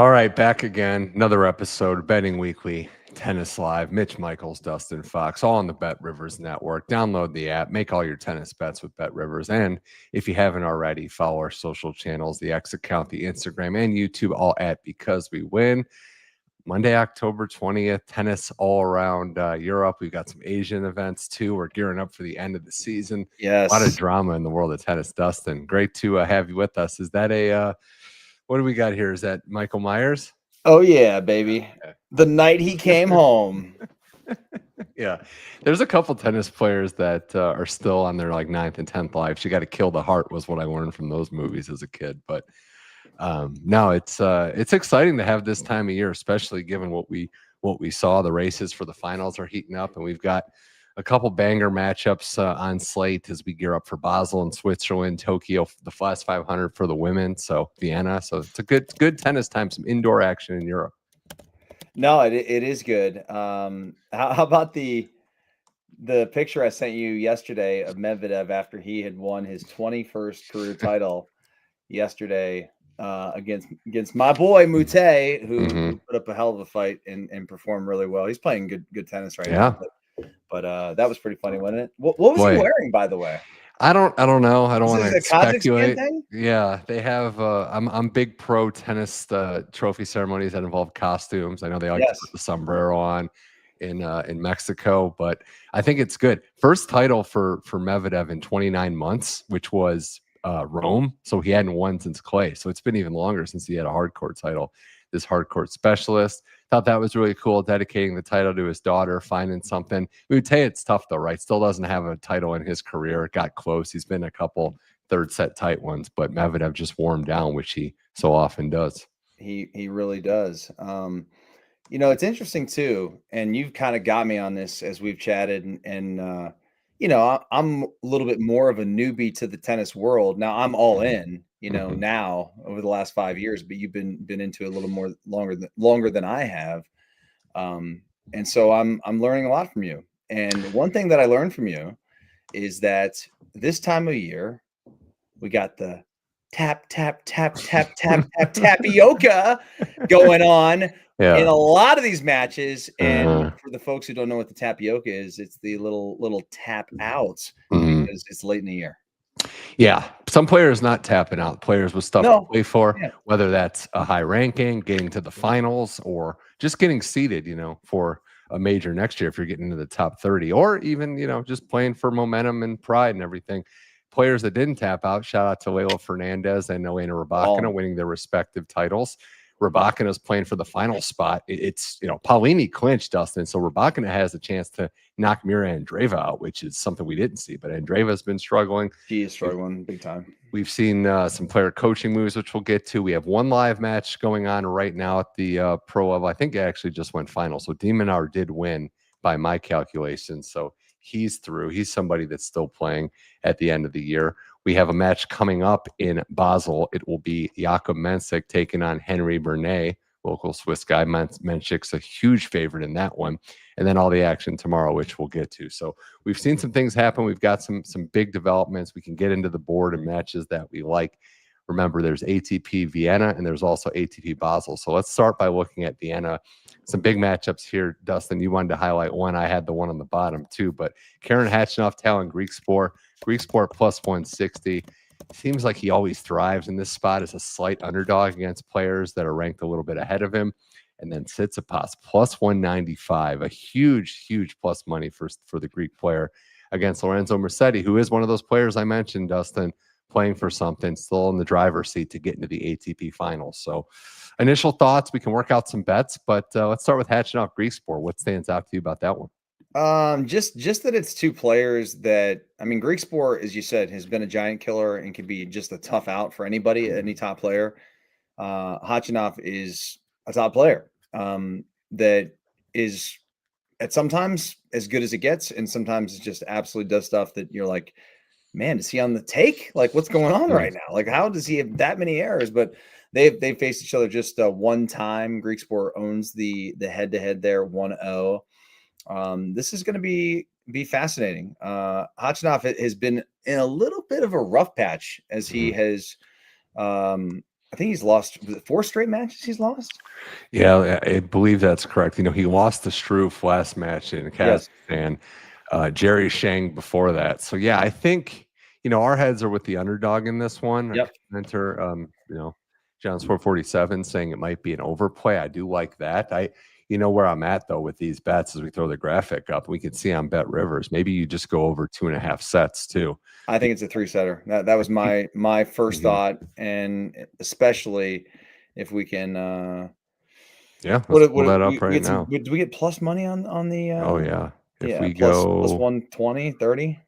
All right, back again. Another episode, Betting Weekly, Tennis Live. Mitch, Michals, Dustin, Fox, all on the Bet Rivers Network. Download the app, make all your tennis bets with Bet Rivers. And if you haven't already, follow our social channels, the X account, the Instagram, and YouTube, all at Because We Win. Monday, October 20th, tennis all around Europe. We've got some Asian events too. We're gearing up for the end of the season. Yes. A lot of drama in the world of tennis. Dustin, great to have you with us. Is that a what do we got here? Is that Michael Myers? Oh, yeah, baby. Okay. The night he came home. Yeah. There's a couple tennis players that are still on their like 9th and 10th lives. You got to kill the heart was what I learned from those movies as a kid. But no, it's exciting to have this time of year, especially given what we saw. The races for the finals are heating up, and we've got a couple banger matchups on slate as we gear up for Basel and Switzerland, Tokyo, the Flash 500 for the women, so Vienna. So it's a good tennis time, some indoor action in Europe. No, it is good. How about the picture I sent you yesterday of Medvedev after he had won his 21st career title yesterday against my boy Moutet, who put up a hell of a fight and performed really well. He's playing good tennis right now. But that was pretty funny, wasn't it? What was he wearing, by the way? I don't know. I don't want to speculate. Thing? Yeah, they have. I'm big pro tennis trophy ceremonies that involve costumes. I know they like to put the sombrero on in Mexico, but I think it's good. First title for Medvedev in 29 months, which was Rome. So he hadn't won since clay. So it's been even longer since he had a hardcourt title. This hardcourt specialist. Thought that was really cool, dedicating the title to his daughter, finding something. Moutet, it's tough though, right? Still doesn't have a title in his career. It got close. He's been a couple third set tight ones, but Medvedev just wore him down, which he so often does. He really does. You know, it's interesting too, and you've kind of got me on this as we've chatted, and you know, I'm a little bit more of a newbie to the tennis world. Now I'm all in, you know, now over the last 5 years, but you've been into it a little more longer than I have. And so I'm learning a lot from you. And one thing that I learned from you is that this time of year, we got the tap tapioca going on in a lot of these matches. And for the folks who don't know what the tapioca is, it's the little tap outs because it's late in the year. Yeah, some players not tapping out, players with stuff to play for, whether that's a high ranking, getting to the finals, or just getting seeded, you know, for a major next year if you're getting into the top 30, or even, you know, just playing for momentum and pride and everything. Players that didn't tap out, shout out to Leylah Fernandez and Elena Rybakina winning their respective titles. Rybakina is playing for the final spot. It's, you know, Paulini clinched, Dustin, so Rybakina has a chance to knock Mira Andreeva out, which is something we didn't see. But Andreeva's been struggling. She is struggling big time. We've seen some player coaching moves, which we'll get to. We have one live match going on right now at the pro level. I think it actually just went final. So Demonar did win by my calculations. So he's through. He's somebody that's still playing at the end of the year. We have a match coming up in Basel. It will be Jakub Mensik taking on Henry Bernet, local Swiss guy. Mensik's a huge favorite in that one. And then all the action tomorrow, which we'll get to. So we've seen some things happen. We've got some big developments. We can get into the board and matches that we like. Remember, there's ATP Vienna and there's also ATP Basel. So let's start by looking at Vienna. Some big matchups here. Dustin, you wanted to highlight one. I had the one on the bottom too, but Karen Khachanov, Tallon, Griekspoor plus 160. Seems like he always thrives in this spot as a slight underdog against players that are ranked a little bit ahead of him. And then Tsitsipas plus 195, a huge plus money for the Greek player against Lorenzo Musetti, who is one of those players I mentioned, Dustin, playing for something, still in the driver's seat to get into the ATP finals. So initial thoughts, we can work out some bets, but let's start with Khachanov Griekspoor. What stands out to you about that one? Just that it's two players that, I mean, Griekspoor, as you said, has been a giant killer and can be just a tough out for anybody, any top player. Khachanov is a top player that is at sometimes as good as it gets, and sometimes it just absolutely does stuff that you're like, man, is he on the take? Like, what's going on right now? Like, how does he have that many errors? But they've faced each other just one time. Griekspoor owns the head-to-head there, 1-0. This is going to be fascinating. Khachanov has been in a little bit of a rough patch as he has I think he's lost 4 straight matches. He's lost. Yeah, I believe that's correct. He lost to Struff last match in Yes. Kazakhstan. Jerry Shang before that. So yeah, I think our heads are with the underdog in this one. Yep. Enter, John's 447 saying it might be an overplay. I do like that. Where I'm at though with these bets as we throw the graphic up, we can see on Bet Rivers. Maybe you just go over 2.5 sets too. I think it's a 3-setter. That was my first thought, and especially if we can. Yeah, let's pull that up right now. Do we get plus money on the? Oh yeah, if we plus go 120, 30.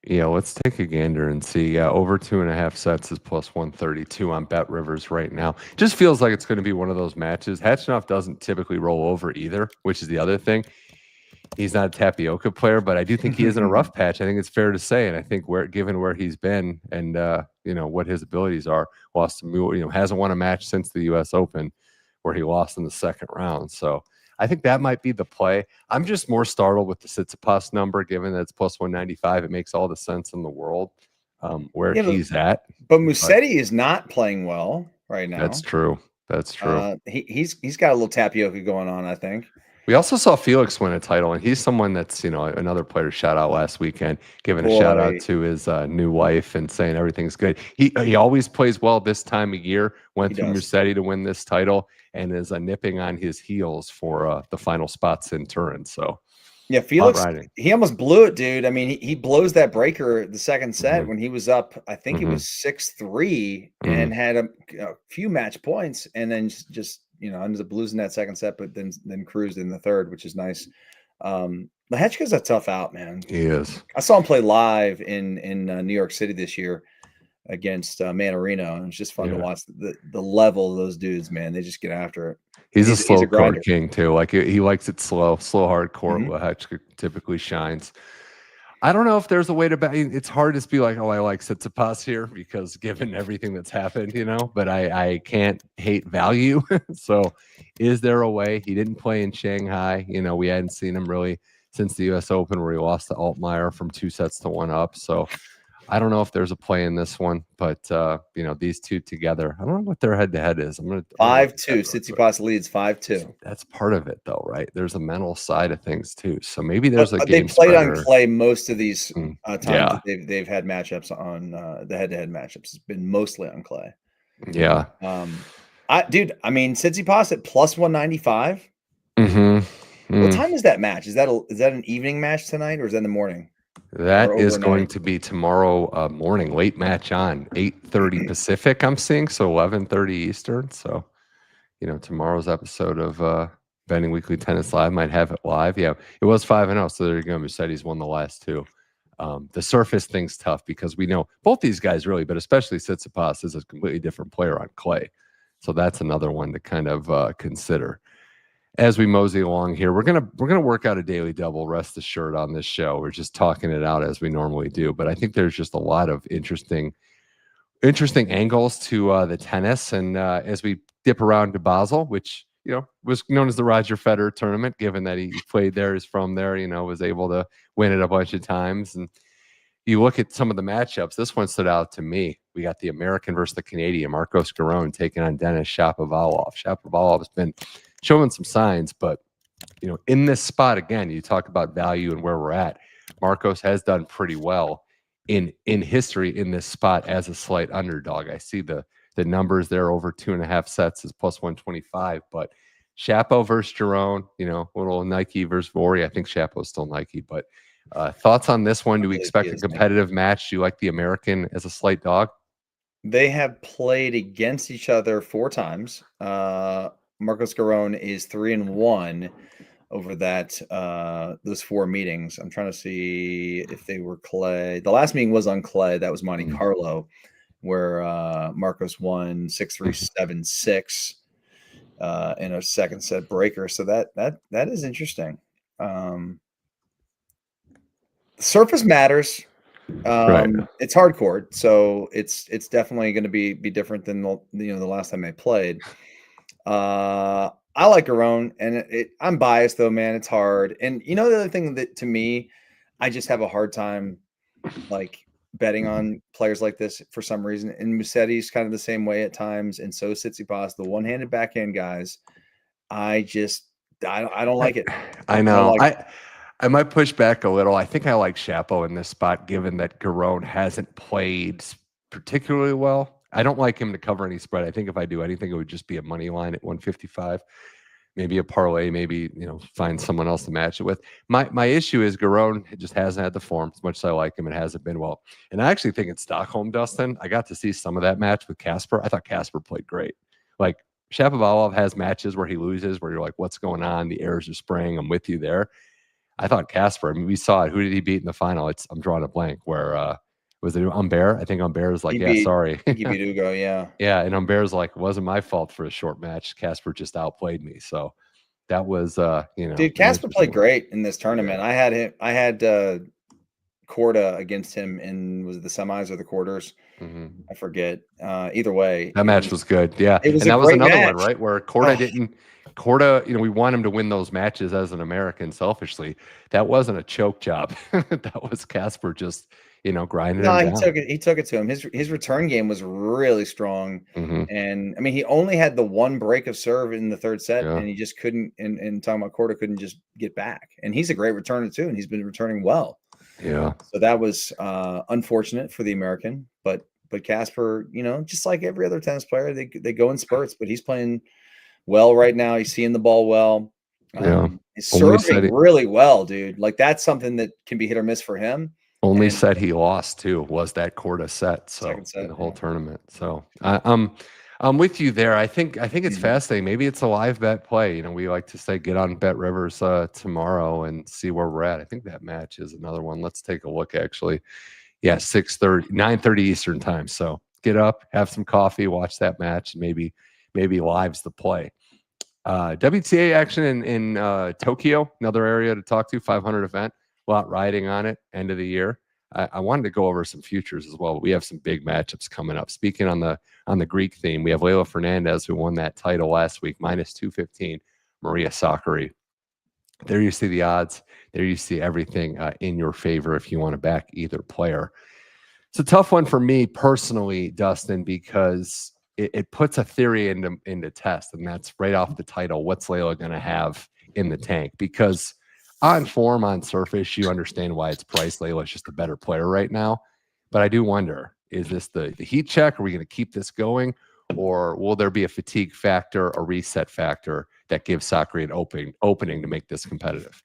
Yeah, let's take a gander and see. Yeah, over 2.5 sets is plus 132 on Bet Rivers right now. Just feels like it's going to be one of those matches. Khachanov doesn't typically roll over either, which is the other thing. He's not a tapioca player, but I do think he is in a rough patch. I think it's fair to say, and I think given where he's been and what his abilities are, hasn't won a match since the U.S. Open, where he lost in the second round. So I think that might be the play. I'm just more startled with the Tsitsipas number, given that it's plus 195. It makes all the sense in the world where he's at. But Musetti is not playing well right now. That's true. That's true. He's got a little tapioca going on, I think. We also saw Felix win a title, and he's someone that's, another player shout out last weekend, giving a shout out to his new wife and saying everything's good. He always plays well this time of year, went through Musetti to win this title, and is nipping on his heels for the final spots in Turin. So, yeah, Felix, he almost blew it, dude. I mean, he blows that breaker the second set when he was up, I think it was 6-3 and had a few match points, and then just ended up losing that second set, but then cruised in the third, which is nice. Lehechka's a tough out, man. He is. I saw him play live in New York City this year against Manarino, and it's just fun to watch the level of those dudes, man. They just get after it. He's a slow court king too. Like he likes it slow hard court. Lehechka typically shines. I don't know if there's a way to bet. It's hard to be like, oh, I like Tsitsipas here because given everything that's happened, but I can't hate value. So is there a way? He didn't play in Shanghai. We hadn't seen him really since the U.S. Open where he lost to Altmaier from 2 sets to 1 up. So I don't know if there's a play in this one, but these two together, I don't know what their head-to-head is. I'm gonna 5-2. Tsitsipas leads 5-2. That's part of it, though, right? There's a mental side of things too. So maybe there's a game. They played on clay most of these times Yeah. that they've had matchups on the head-to-head matchups. It's been mostly on clay. Yeah. I mean, Tsitsipas at plus 195. What time is that match? Is that an evening match tonight, or is that in the morning? That is going to be tomorrow morning, late match on 8:30 Pacific. I'm seeing, so 11:30 Eastern. So, tomorrow's episode of Betting Weekly Tennis Live might have it live. Yeah, it was 5-0. So there you go. Musetti's won the last 2. The surface thing's tough because we know both these guys really, but especially Tsitsipas is a completely different player on clay. So that's another one to kind of consider. As we mosey along here, we're gonna work out a daily double, rest assured, on this show. We're just talking it out as we normally do, but I think there's just a lot of interesting angles to the tennis. And as we dip around to Basel, which was known as the Roger Federer tournament, given that he played there, is from there, was able to win it a bunch of times. And you look at some of the matchups, this one stood out to me. We got the American versus the Canadian, Marcos Giron taking on Denis Shapovalov. Shapovalov's been showing some signs, but in this spot again, you talk about value and where we're at. Marcos has done pretty well in history in this spot as a slight underdog. I see the numbers there over 2.5 sets is plus 125, but Shapo versus Giron, little Nike versus Vori. I think Shapo's still Nike, but thoughts on this one? Do we expect a competitive match? Do you like the American as a slight dog? They have played against each other 4 times. Marcos Giron is 3-1 over those 4 meetings. I'm trying to see if they were clay. The last meeting was on clay. That was Monte Carlo, where Marcos won 6-3, 7-6 in a second set breaker. So that is interesting. Surface matters. Right. It's hard court, so it's definitely going to be different than the last time they played. I like Giron, and I'm biased though, man. It's hard. And the other thing that to me, I just have a hard time like betting on players like this for some reason. And Musetti's kind of the same way at times, and so is Tsitsipas, the one-handed backhand guys. I don't like it. I know. I might push back a little. I think I like Shapo in this spot, given that Giron hasn't played particularly well. I don't like him to cover any spread. I think if I do anything, it would just be a money line at 155. Maybe a parlay, maybe, find someone else to match it with. My issue is Giron just hasn't had the form. As much as I like him, it hasn't been well. And I actually think in Stockholm, Dustin, I got to see some of that match with Casper. I thought Casper played great. Like, Shapovalov has matches where he loses, where you're like, what's going on? The errors are spraying. I'm with you there. I thought Casper, we saw it. Who did he beat in the final? I'm drawing a blank. Where was it Humbert? I think Humbert is like, sorry. He beat Hugo, yeah. Yeah, and Humbert's like, it wasn't my fault for a short match. Casper just outplayed me. So that was, Dude, Casper played great in this tournament. Yeah. I had Korda against him in, was it the semis or the quarters? I forget. Either way, that match was good. Yeah, it was, and that was another match. one, right? Where Korda we want him to win those matches as an American. Selfishly, that wasn't a choke job. That was Casper just grinding. No, he took it to him. His return game was really strong, and I mean, he only had the one break of serve in the third set, and he just couldn't. And talking about Korda, couldn't just get back. And he's a great returner too, and he's been returning well. Yeah. So that was unfortunate for the American, but Casper, just like every other tennis player, they go in spurts. But he's playing well right now. He's seeing the ball well. He's serving really well, dude. Like, that's something that can be hit or miss for him. Only set he lost too was that Korda set. So in the whole tournament. So I'm with you there. I think it's fascinating. Maybe it's a live bet play. We like to say get on Bet Rivers tomorrow and see where we're at. I think that match is another one. Let's take a look. Actually, yeah, 9:30 Eastern time. So get up, have some coffee, watch that match, and maybe lives the play. WTA action in Tokyo, another area to talk to. 500 event. A lot riding on it, end of the year. I wanted to go over some futures as well, but we have some big matchups coming up. Speaking on the Greek theme, we have Leylah Fernandez, who won that title last week, -215, Maria Sakkari. There you see the odds. There you see everything in your favor if you want to back either player. It's a tough one for me personally, Dustin, because it puts a theory into test, and that's right off the title. What's Leylah going to have in the tank? Because on form, on surface, you understand why it's priced. Leylah's just a better player right now. But I do wonder, is this the heat check? Are we going to keep this going? Or will there be a fatigue factor, a reset factor that gives Sakkari an opening to make this competitive?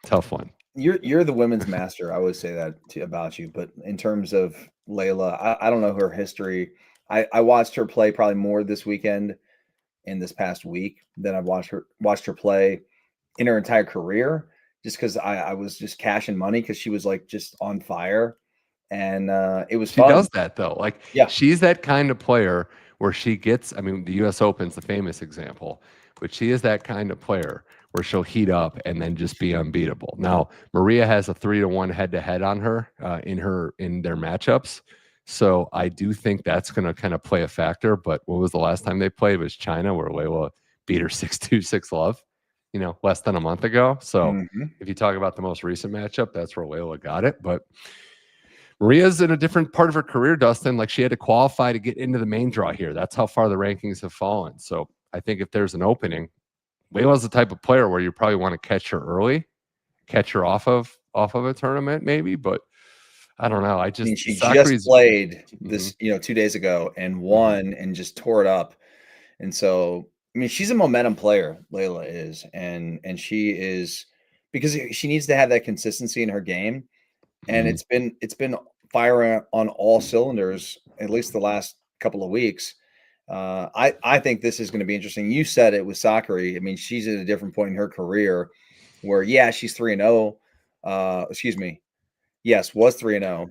Tough one. You're the women's master. I always say that about you. But in terms of Leylah, I don't know her history. I watched her play probably more this weekend in this past week than I've watched her play in her entire career, just because I was just cashing money because she was like just on fire, and it was fun. She does that though. Like, she's that kind of player where she gets, I mean, the US Open's the famous example, but she is that kind of player where she'll heat up and then just be unbeatable. Now, Maria has a 3-1 head-to-head on her in their matchups. So I do think that's going to kind of play a factor. But what was the last time they played? It was China, where Leylah beat her 6-2, 6-love, less than a month ago. So if you talk about the most recent matchup, that's where Leylah got it. But Maria's in a different part of her career, Dustin. Like, she had to qualify to get into the main draw here. That's how far the rankings have fallen. So I think if there's an opening, Leylah's the type of player where you probably want to catch her early, catch her off of a tournament maybe, but I don't know. She just played this, 2 days ago and won and just tore it up. And so, I mean, she's a momentum player, Leylah is, and she is, because she needs to have that consistency in her game. And it's been firing on all cylinders, at least the last couple of weeks. I think this is going to be interesting. You said it with Sakkari. I mean, she's at a different point in her career where, she's 3-0. Excuse me. Yes, was 3-0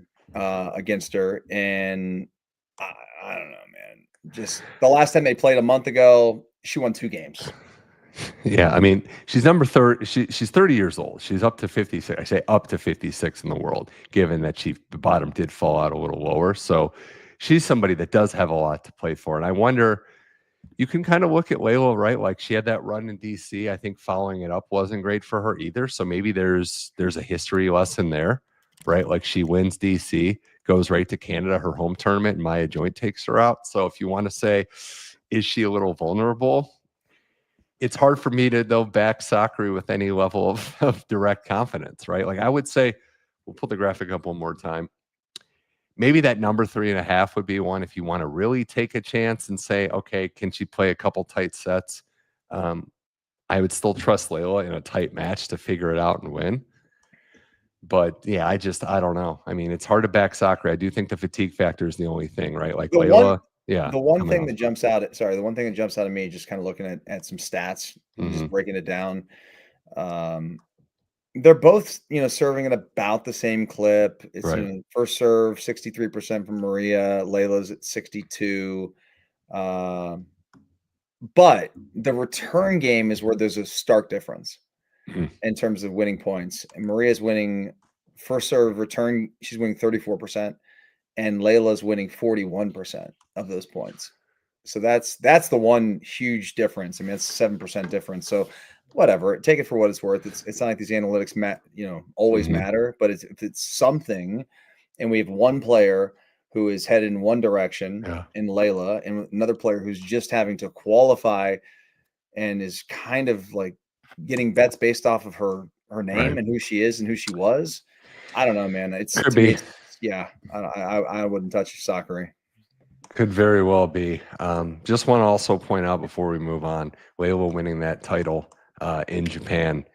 against her. And I don't know, man. Just the last time they played a month ago, she won 2 games. Yeah, I mean, she's number 30. She's 30 years old. She's up to 56. I say up to 56 in the world, given that the bottom did fall out a little lower. So she's somebody that does have a lot to play for. And I wonder, you can kind of look at Leylah, right? Like she had that run in DC. I think following it up wasn't great for her either. So maybe there's a history lesson there, right? Like she wins DC, goes right to Canada, her home tournament, and Maya Joint takes her out. So if you want to say, is she a little vulnerable? It's hard for me to though back Sakkari with any level of direct confidence, right? Like I would say, we'll put the graphic up one more time. Maybe that number 3.5 would be one if you want to really take a chance and say, okay, can she play a couple tight sets? I would still trust Leylah in a tight match to figure it out and win. But yeah, I don't know. I mean, it's hard to back Sakkari. I do think the fatigue factor is the only thing, right? Like Leylah. Yeah. The one thing that jumps out at me, just kind of looking at some stats, just breaking it down. They're both, serving at about the same clip. It's right. First serve 63% from Maria, Leylah's at 62. But the return game is where there's a stark difference in terms of winning points. And Maria's winning first serve return, she's winning 34%, and Leylah's winning 41% of those points. So that's the one huge difference. I mean, it's a 7% difference. So whatever, take it for what it's worth. It's not like these analytics always matter, but if it's something, and we have one player who is headed in one direction in Leylah, and another player who's just having to qualify and is kind of like getting bets based off of her name and who she is and who she was. I don't know, man. I wouldn't touch Sakkari. Could very well be. Just want to also point out before we move on, Leylah winning that title in Japan,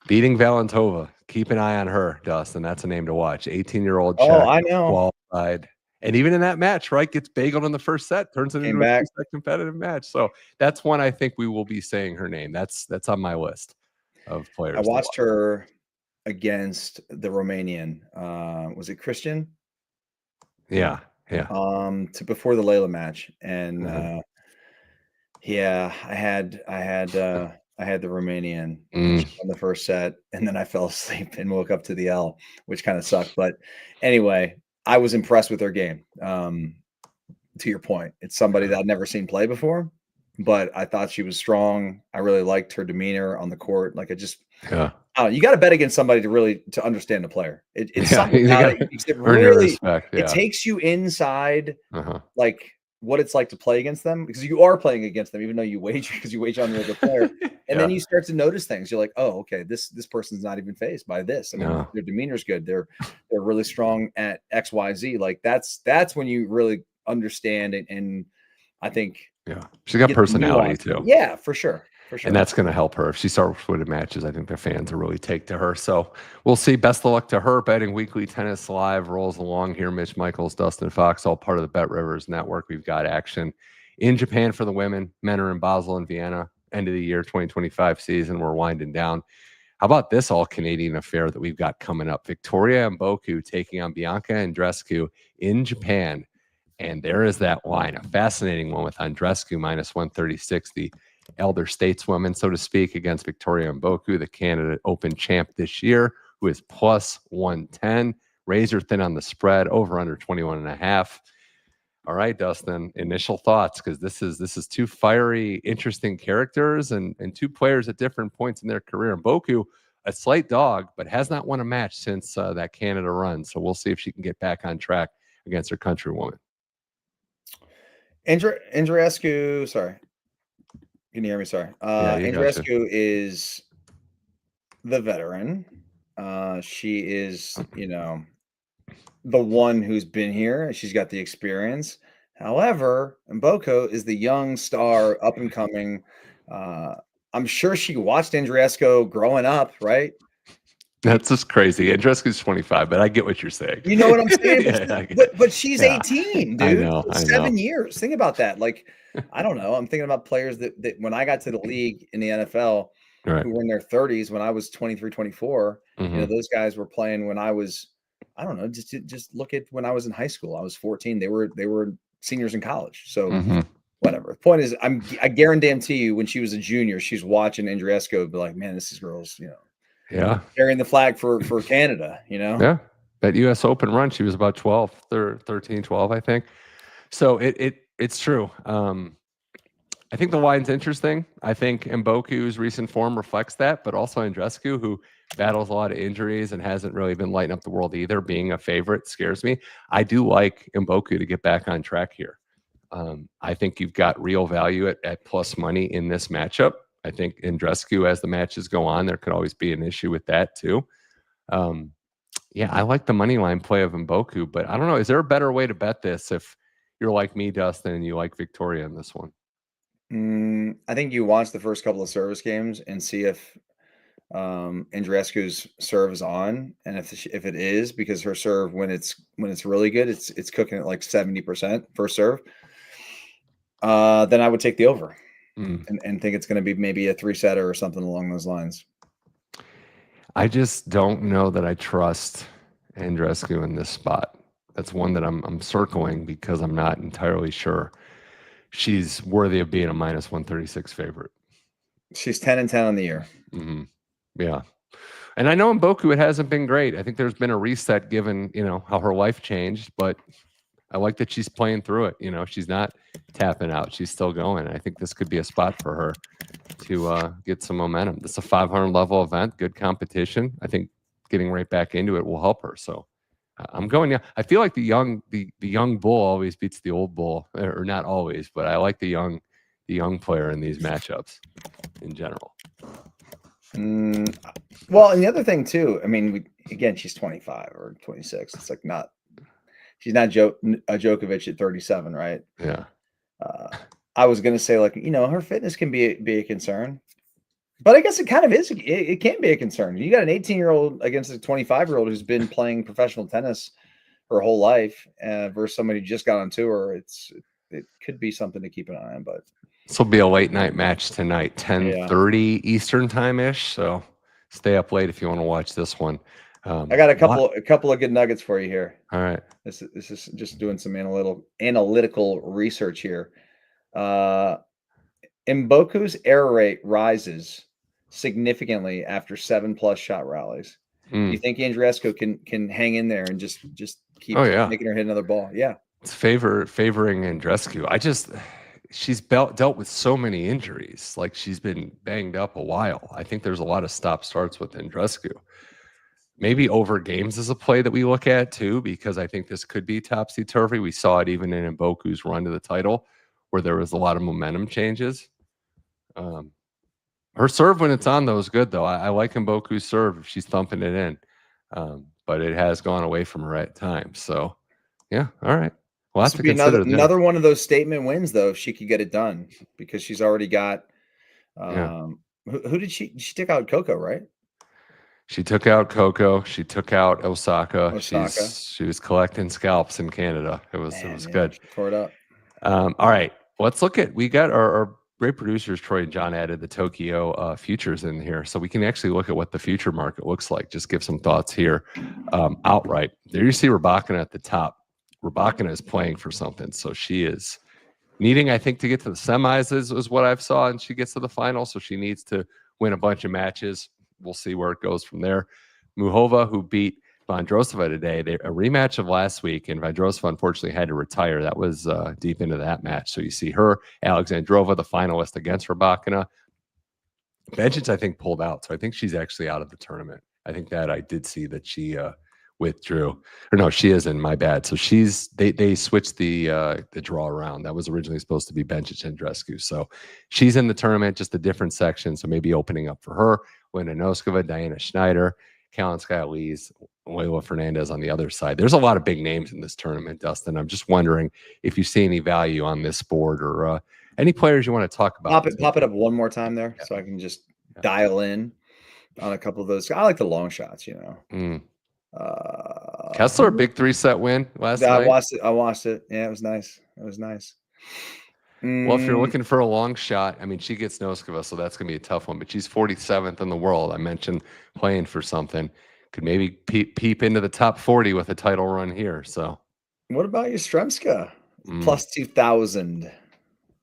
beating Valentova. Keep an eye on her, Dustin. That's a name to watch. 18-year-old Czech. Oh, I know. Qualified. And even in that match, right, gets bageled in the first set, turns it into a competitive match. So that's one I think we will be saying her name. That's on my list of players. I watched her against the Romanian. Was it Christian? Yeah. To before the Leylah match, and I had the Romanian on the first set, and then I fell asleep and woke up to the L, which kind of sucked. But anyway, I was impressed with her game. To your point, it's somebody that I'd never seen play before, but I thought she was strong. I really liked her demeanor on the court. Like you got to bet against somebody to understand the player. It's something about it. It really respect, it takes you inside, like what it's like to play against them, because you are playing against them, even though you wager on the other player, and then you start to notice things. You're like, oh, okay, this person's not even fazed by this. I mean, their demeanor's good. They're really strong at XYZ. Like that's when you really understand it, and I think she's got personality too. Yeah, for sure. And that's going to help her. If she starts winning matches, I think the fans will really take to her. So we'll see. Best of luck to her. Betting Weekly Tennis Live rolls along here. Mitch, Michals, Dustin, Fox, all part of the Bet Rivers Network. We've got action in Japan for the women. Men are in Basel and Vienna. End of the year 2025 season. We're winding down. How about this all-Canadian affair that we've got coming up? Victoria Mboko taking on Bianca Andreescu in Japan. And there is that line, a fascinating one with Andreescu minus 136, the elder stateswoman, so to speak, against Victoria Mboko, the Canada Open champ this year, who is plus 110, razor thin on the spread, over under 21.5. All right, Dustin, initial thoughts, because this is two fiery, interesting characters and two players at different points in their career. Mboko, a slight dog, but has not won a match since that Canada run. So we'll see if she can get back on track against her countrywoman. Andreescu, sorry. Can you hear me? Sorry. Andreescu is the veteran. She is, the one who's been here. She's got the experience. However, Mboko is the young star, up and coming. I'm sure she watched Andreescu growing up, right? That's just crazy. Andreescu's 25, but I get what you're saying. You know what I'm saying? But she's 18, dude. I know. 7 years. Think about that. Like, I don't know. I'm thinking about players that when I got to the league in the NFL, who were in their 30s when I was 23, 24. Those guys were playing when I was, I don't know, just look at when I was in high school. I was 14. They were seniors in college. So whatever. The point is, I guarantee you, when she was a junior, she's watching Andreescu and be like, man, this is girls, carrying the flag for Canada, Yeah. That US Open run, she was about 12, 13, 12, I think. So it's true. I think the line's interesting. I think Mboku's recent form reflects that, but also Andreescu, who battles a lot of injuries and hasn't really been lighting up the world either, being a favorite scares me. I do like Mboko to get back on track here. I think you've got real value at plus money in this matchup. I think Andreescu, as the matches go on, there could always be an issue with that too. Yeah, I like the money line play of Mboko, but I don't know. Is there a better way to bet this if you're like me, Dustin, and you like Victoria in this one? I think you watch the first couple of service games and see if Andreescu's serve is on, and if it is, because her serve when it's really good, it's cooking at like 70% first serve. Then I would take the over and think it's going to be maybe a 3-setter or something along those lines. I just don't know that I trust Andreescu in this spot. That's one that I'm circling because I'm not entirely sure she's worthy of being a minus 136 favorite. She's 10-10 on the year. Mm-hmm. Yeah. And I know in Mboko it hasn't been great. I think there's been a reset given, how her life changed, but I like that she's playing through it. She's not tapping out. She's still going. I think this could be a spot for her to get some momentum. This is a 500 level event, good competition. I think getting right back into it will help her. So I'm going. Yeah, I feel like the young bull always beats the old bull, or not always, but I like the young player in these matchups in general. Well, and the other thing too, I mean, again, she's 25 or 26. It's like she's not Djokovic at 37, right? Yeah. I was gonna say, like, her fitness can be a concern, but I guess it kind of is. It can be a concern. You got an 18-year-old against a 25-year-old who's been playing professional tennis her whole life, versus somebody who just got on tour. It could be something to keep an eye on. But this will be a late night match tonight, 10:30 Eastern time ish. So stay up late if you want to watch this one. I got a couple of good nuggets for you here. All right. This is just doing some analytical research here. Mboku's error rate rises significantly after 7+ shot rallies. Do you think Andreescu can hang in there and just keep making her hit another ball? Yeah. It's favoring Andreescu. She's dealt with so many injuries. Like, she's been banged up a while. I think there's a lot of stop starts with Andreescu. Maybe over games is a play that we look at too, because I think this could be topsy-turvy. We saw it even in Mboku's run to the title, where there was a lot of momentum changes. Her serve when it's on, though, is good, though. I like Mboku's serve if she's thumping it in. But it has gone away from her at times. So, yeah, all right. We'll have to consider another one of those statement wins, though, if she could get it done, because she's already got who did she took out Coco, right? She took out Coco. She took out Osaka. She was collecting scalps in Canada. It was good. She tore it up. All right. Let's look at, we got our great producers, Troy and John, added the Tokyo futures in here. So we can actually look at what the future market looks like. Just give some thoughts here. Outright. There you see Rybakina at the top. Rybakina is playing for something. So she is needing, I think, to get to the semis is what I've saw, and she gets to the final. So she needs to win a bunch of matches. We'll see where it goes from there. Muhova, who beat Vondrousova today, a rematch of last week, and Vondrousova unfortunately had to retire. That was deep into that match. So you see her, Alexandrova, the finalist against Rybakina. Bencic, I think, pulled out. So I think she's actually out of the tournament. I think that I did see that she withdrew. Or no, she isn't, my bad. So they switched the draw around. That was originally supposed to be Bencic and Andreescu. So she's in the tournament, just a different section. So maybe opening up for her. Linda Noskova, Diana Schneider, Kalinskaya Lees, Leylah Fernandez on the other side. There's a lot of big names in this tournament, Dustin. I'm just wondering if you see any value on this board or any players you want to talk about. Pop it up one more time there so I can just dial in on a couple of those. I like the long shots, Kessler, big 3-set win last night. I watched it. Yeah, it was nice. Well, if you're looking for a long shot, I mean, she gets Noskova, so that's going to be a tough one. But she's 47th in the world. I mentioned playing for something. Could maybe peep into the top 40 with a title run here. So, what about Yastremska? Plus 2,000.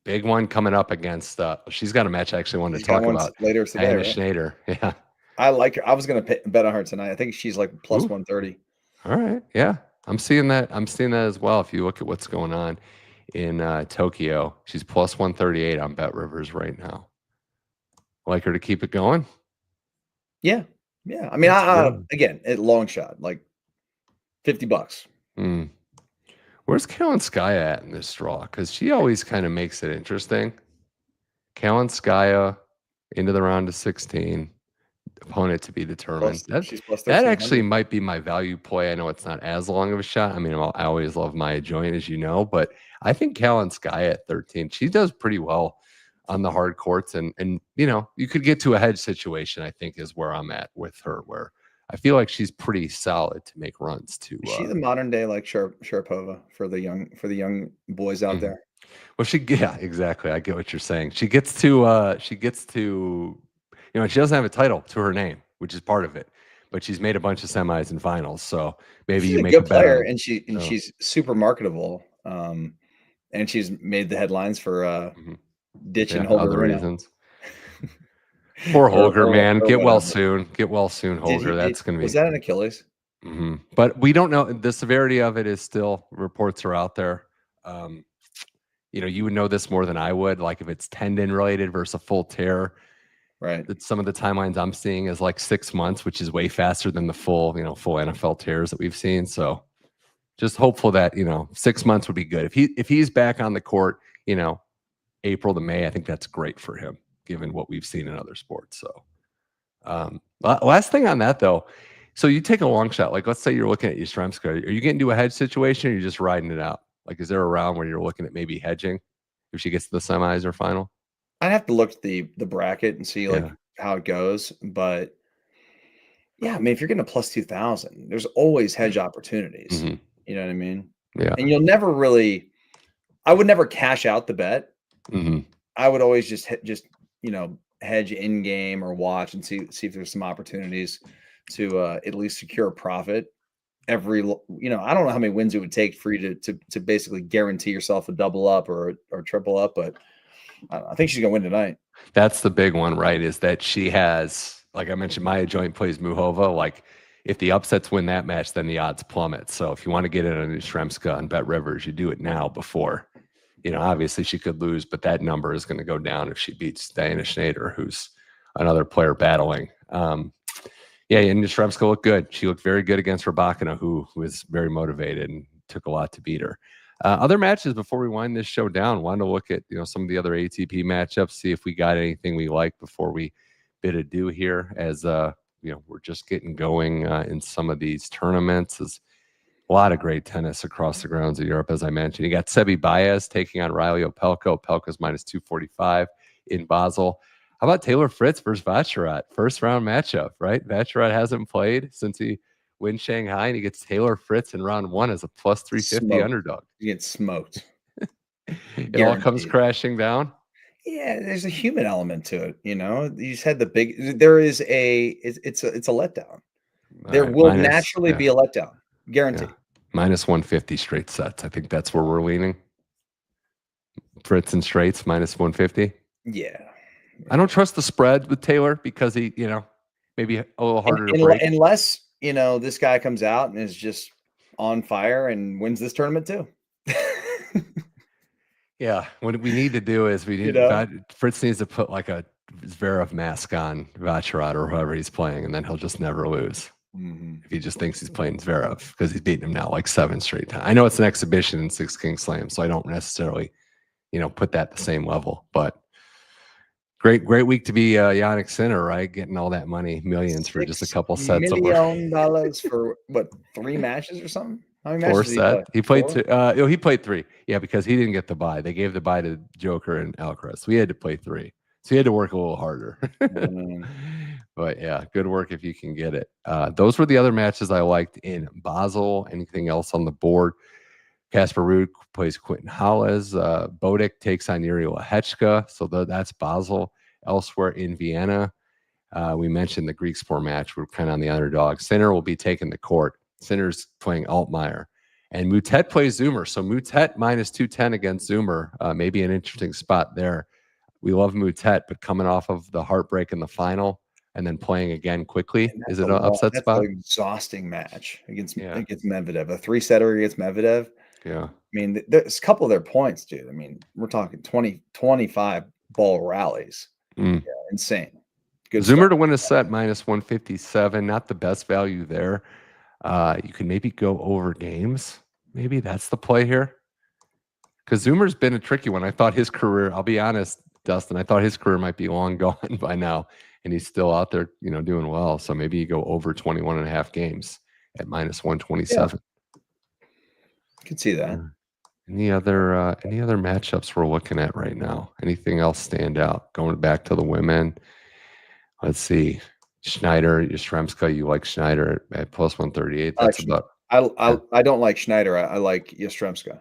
Big one coming up against. She's got a match I actually wanted to talk about later today. Diana Schneider. Yeah, I like her. I was going to bet on her tonight. I think she's like plus 130. All right. Yeah, I'm seeing that. I'm seeing that as well. If you look at what's going on in Tokyo. She's plus 138 on Bet Rivers right now. Like her to keep it going? Yeah. Yeah. I mean, again, at long shot, like $50. Where's Kalinskaya at in this draw? Because she always kind of makes it interesting. Kalinskaya into the round of 16. Opponent to be determined. She's plus that actually might be my value play. I know it's not as long of a shot. I mean, I always love Maya Joint, as you know, but I think Kalinskaya at 13, she does pretty well on the hard courts. And you know, you could get to a hedge situation, I think, is where I'm at with her, where I feel like she's pretty solid to make runs to. Is she the modern day like Sharapova for the young boys out there? Well, yeah, exactly. I get what you're saying. She gets to you know, she doesn't have a title to her name, which is part of it, but she's made a bunch of semis and finals. So maybe she's you a make good a player, bet and she's super marketable. And she's made the headlines for ditching Holger other reasons. Poor Holger, man. Get well soon. Get well soon, Holger. That's going to be. Was that an Achilles? But we don't know. The severity of it is still, reports are out there. You know, you would know this more than I would. Like if it's tendon related versus a full tear. Right. Some of the timelines I'm seeing is like 6 months, which is way faster than the full NFL tears that we've seen. So just hopeful that, you know, 6 months would be good. If he's back on the court, you know, April to May, I think that's great for him, given what we've seen in other sports. So last thing on that though. So you take a long shot, like let's say you're looking at Yastremska. Are you getting to a hedge situation or are you just riding it out? Like, is there a round where you're looking at maybe hedging if she gets to the semis or final? I'd have to look at the bracket and see like how it goes. But yeah, I mean, if you're getting a plus 2,000, there's always hedge opportunities. You know what I mean? Yeah. And you'll never really, I would never cash out the bet. I would always just you know, hedge in game or watch and see if there's some opportunities to at least secure a profit. Every, you know, I don't know how many wins it would take for you to basically guarantee yourself a double up or triple up, but I think she's gonna win tonight. That's the big one, right? Is that she has, like I mentioned, Maya Joint plays Muhova. Like if the upsets win that match, then the odds plummet. So if you want to get in on Yastremska on Bet Rivers, you do it now before, you know, obviously she could lose, but that number is going to go down if she beats Diana Schneider, who's another player battling. Yeah, and Yastremska looked good. She looked very good against Rybakina, who was very motivated and took a lot to beat her. Other matches before we wind this show down, wanted to look at, you know, some of the other ATP matchups, see if we got anything we like before we bid adieu here. As you know, we're just getting going in some of these tournaments. There's a lot of great tennis across the grounds of Europe, as I mentioned. You got Sebi Baez taking on Riley Opelka. Opelka's minus 245 in Basel. How about Taylor Fritz versus Vacherot? First round matchup, right? Vacherot hasn't played since he wins Shanghai, and he gets Taylor Fritz in round one as a plus 350 underdog. He gets smoked. It all comes crashing down. Yeah, there's a human element to it. You know, you just had the big. There is it's a letdown. There will naturally be a letdown, guaranteed. Minus 150 straight sets. I think that's where we're leaning. Fritz and straights minus 150. Yeah. I don't trust the spread with Taylor because he, you know, maybe a little harder to break. Unless, you know, this guy comes out and is just on fire and wins this tournament too. Yeah. What we need to do is Fritz needs to put like a Zverev mask on Vacherot or whoever he's playing, and then he'll just never lose. If he just thinks he's playing Zverev, because he's beaten him now like 7 straight times. I know it's an exhibition in 6 King Slam, so I don't necessarily, you know, put that at the same level, but great week to be Jannik Sinner, right? Getting all that money, millions for just a couple sets. $1 million for what, 3 matches or something? How many matches 4 sets? He played 2. He played 3. Yeah, because he didn't get the bye. They gave the bye to Joker and Alcaraz. We had to play 3. So he had to work a little harder. But yeah, good work if you can get it. Those were the other matches I liked in Basel. Anything else on the board? Casper Ruud plays Quentin Halles. Bodek takes on Yuri Lehechka. So that's Basel. Elsewhere in Vienna, we mentioned the Griekspoor match. We're kind of on the underdog. Sinner will be taking the court. Sinner's playing Altmaier. And Moutet plays Dzumhur. So Moutet minus 210 against Dzumhur. Maybe an interesting spot there. We love Moutet, but coming off of the heartbreak in the final and then playing again quickly, is it an upset spot? That's an exhausting match against Medvedev. A 3-setter against Medvedev. Yeah. I mean, there's a couple of their points, dude. I mean, we're talking 20, 25 ball rallies. Mm. Yeah, insane. Good Dzumhur stuff. to win a set -157. Not the best value there. You can maybe go over games. Maybe that's the play here. Because Zoomer's been a tricky one. I thought his career, I'll be honest, Dustin, I thought his career might be long gone by now. And he's still out there, doing well. So maybe you go over 21.5 games at -127. Could see that. Any other matchups we're looking at right now? Anything else stand out? Going back to the women. Let's see. Schneider, Yastrzemska, you like Schneider at +138. That's about. I don't like Schneider. I like Yastrzemska.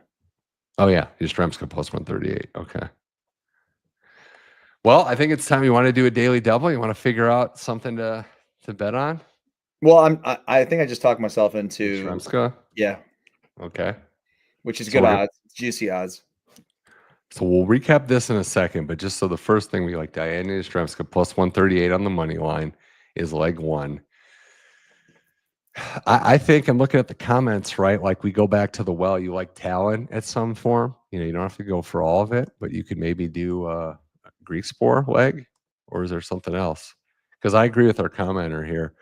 Oh yeah, Yastrzemska +138. Okay. Well, I think it's time. You want to do a daily double? You want to figure out something to bet on? Well, I think I just talked myself into Yastrzemska. Yeah. Okay. Which is good odds, juicy odds. So we'll recap this in a second, but just so the first thing we like, Diana Yastrzemska +138 on the money line is leg one. I think I'm looking at the comments, right? Like we go back to the well, you like Tallon at some form. You don't have to go for all of it, but you could maybe do a Griekspoor leg, or is there something else? Because I agree with our commenter here.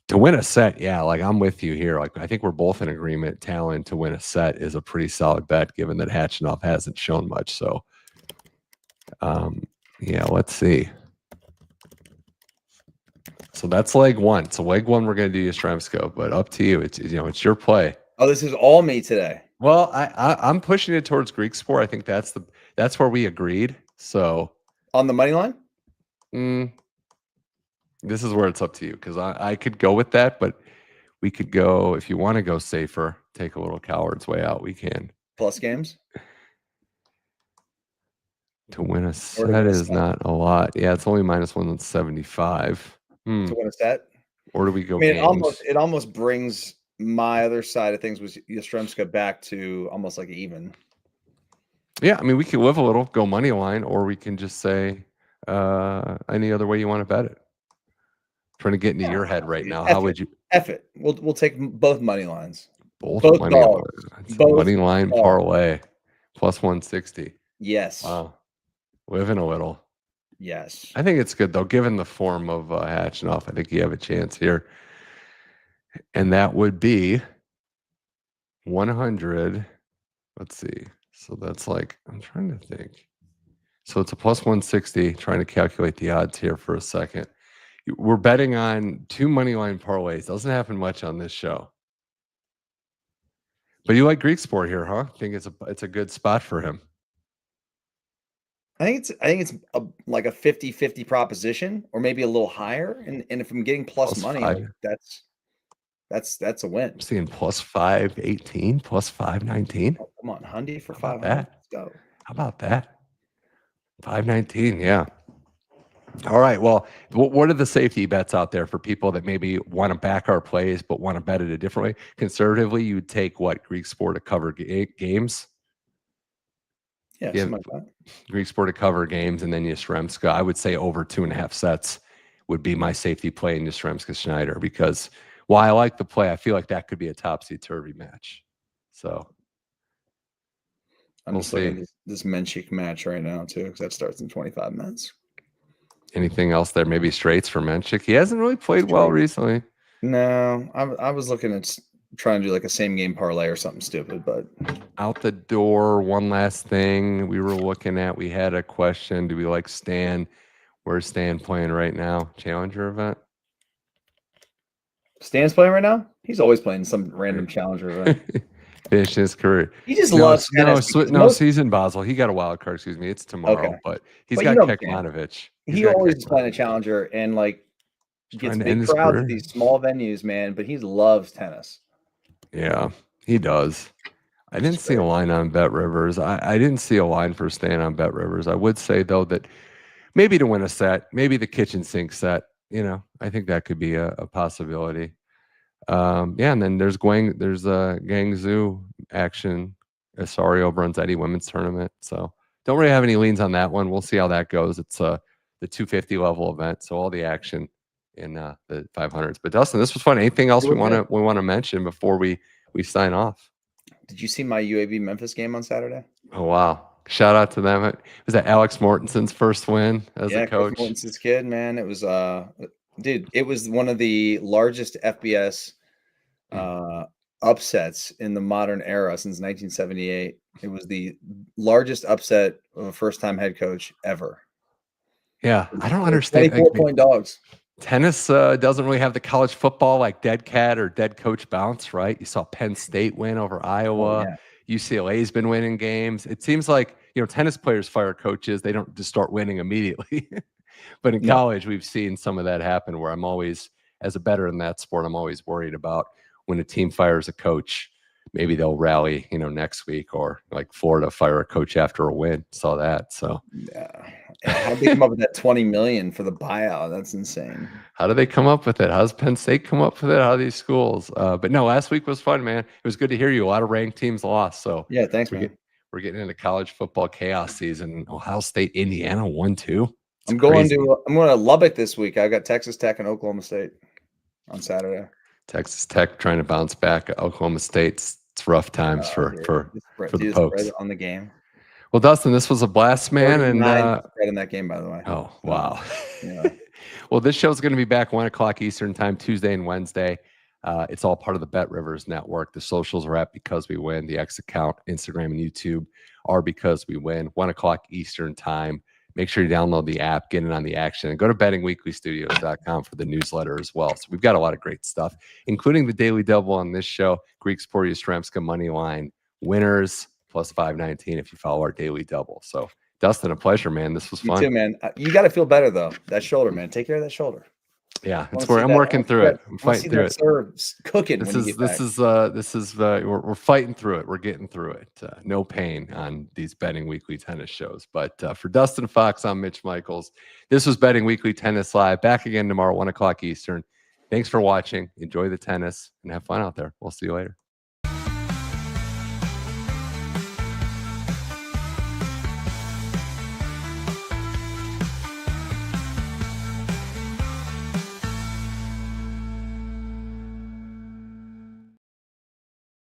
To win a set, yeah, like I'm with you here. Like I think we're both in agreement. Tallon to win a set is a pretty solid bet, given that Khachanov hasn't shown much. So, yeah, let's see. So that's leg one. So leg one, we're going to do Yastrzemska, but up to you. It's it's your play. Oh, this is all me today. Well, I'm pushing it towards Griekspoor. I think that's where we agreed. So on the money line. This is where it's up to you, because I could go with that, but we could go, if you want to go safer, take a little coward's way out. We can. Plus games? To win a set is not a lot. Yeah, it's only -175. To win a set? Or do we go games? It almost brings my other side of things with Yastrzemska back to almost like even. Yeah, I mean, we could live a little, go money line, or we can just say any other way you want to bet it. Trying to get into your head right now. How would you? F it. We'll take both money lines. Both money lines. Money line parlay +160. Yes. Wow. Living a little. Yes. I think it's good though, given the form of Khachanov. I think you have a chance here. And that would be 100. Let's see. So that's like, I'm trying to think. So it's a +160. Trying to calculate the odds here for a second. We're betting on 2 money line parlays. Doesn't happen much on this show. But you like Griekspoor here, huh? I think it's a good spot for him. I think it's like a 50-50 proposition, or maybe a little higher. And if I'm getting plus money, like that's a win. I'm seeing +518, +519. Oh, come on, Hundy for 500. Let's go. How about that? 519, yeah. All right. Well, what are the safety bets out there for people that maybe want to back our plays but want to bet it a different way? Conservatively, you would take what? Griekspoor to cover games? Yeah, something like that. Griekspoor to cover games, and then Yastrzemska. I would say over 2.5 sets would be my safety play in Yastrzemska Schneider, because while I like the play, I feel like that could be a topsy-turvy match. So I'm just looking at this Menchik match right now too, because that starts in 25 minutes. Anything else there? Maybe straights for Menchik. He hasn't really played well recently. No, I was looking at trying to do like a same game parlay or something stupid, but out the door. One last thing we were looking at. We had a question. Do we like Stan? Where's Stan playing right now? Challenger event? Stan's playing right now? He's always playing some random challenger event. Finishing his career. He just loves season Basel. He got a wild card, excuse me. It's tomorrow, but he's got Khachanov. He always is playing a challenger and like gets big crowds at these small venues, man. But he loves tennis. Yeah, he does. I didn't see a line on Bet Rivers. I didn't see a line for Stan on Bet Rivers. I would say though that maybe to win a set, maybe the kitchen sink set. I think that could be a possibility. Yeah, and then there's Guangzhou action. Osorio Bronzetti women's tournament. So don't really have any leans on that one. We'll see how that goes. It's the 250 level event, so all the action in the 500s. But Dustin, this was fun. Anything else we want to mention before we sign off? Did you see my UAB Memphis game on Saturday? Oh, wow. Shout out to them. Was that Alex Mortenson's first win as a coach? Coach Mortenson's kid, man. It was dude, it was one of the largest FBS upsets in the modern era since 1978. It was the largest upset of a first-time head coach ever. Yeah, I don't understand. 24-point dogs. Tennis doesn't really have the college football like dead cat or dead coach bounce, right? You saw Penn State win over Iowa. Oh, yeah. UCLA's been winning games. It seems like, tennis players fire coaches. They don't just start winning immediately. But in college, we've seen some of that happen where I'm always, as a bettor in that sport, I'm always worried about when a team fires a coach, maybe they'll rally, next week, or like Florida fire a coach after a win. Saw that. So yeah. How did they come up with that $20 million for the buyout? That's insane. How do they come up with it? How does Penn State come up with it? How do these schools? But no, last week was fun, man. It was good to hear you. A lot of ranked teams lost. So yeah, thanks, man. We're getting into college football chaos season. Ohio State, Indiana 1-2. I'm going to Lubbock this week. I got Texas Tech and Oklahoma State on Saturday. Texas Tech trying to bounce back. Oklahoma State, it's rough times for the Pokes on the game. Well, Dustin, this was a blast, man. And right in that game, by the way. Oh, wow. Yeah. Well, this show's going to be back 1 o'clock Eastern time, Tuesday and Wednesday. It's all part of the Bet Rivers Network. The socials are at Because We Win. The X account, Instagram, and YouTube are Because We Win. 1 o'clock Eastern time. Make sure you download the app, get in on the action, and go to bettingweeklystudios.com for the newsletter as well. So we've got a lot of great stuff, including the Daily Double on this show, Griekspoor, Yastrzemska money line winners plus 519 if you follow our Daily Double. So, Dustin, a pleasure, man. This was fun. You too, man. You got to feel better, though. That shoulder, man. Take care of that shoulder. Yeah, it's where I'm working through it. I'm fighting through it. Cooking. This is we're fighting through it. We're getting through it. No pain on these Betting Weekly tennis shows. But for Dustin Fox, I'm Mitch Michals. This was Betting Weekly Tennis Live. Back again tomorrow, 1 o'clock Eastern. Thanks for watching. Enjoy the tennis and have fun out there. We'll see you later.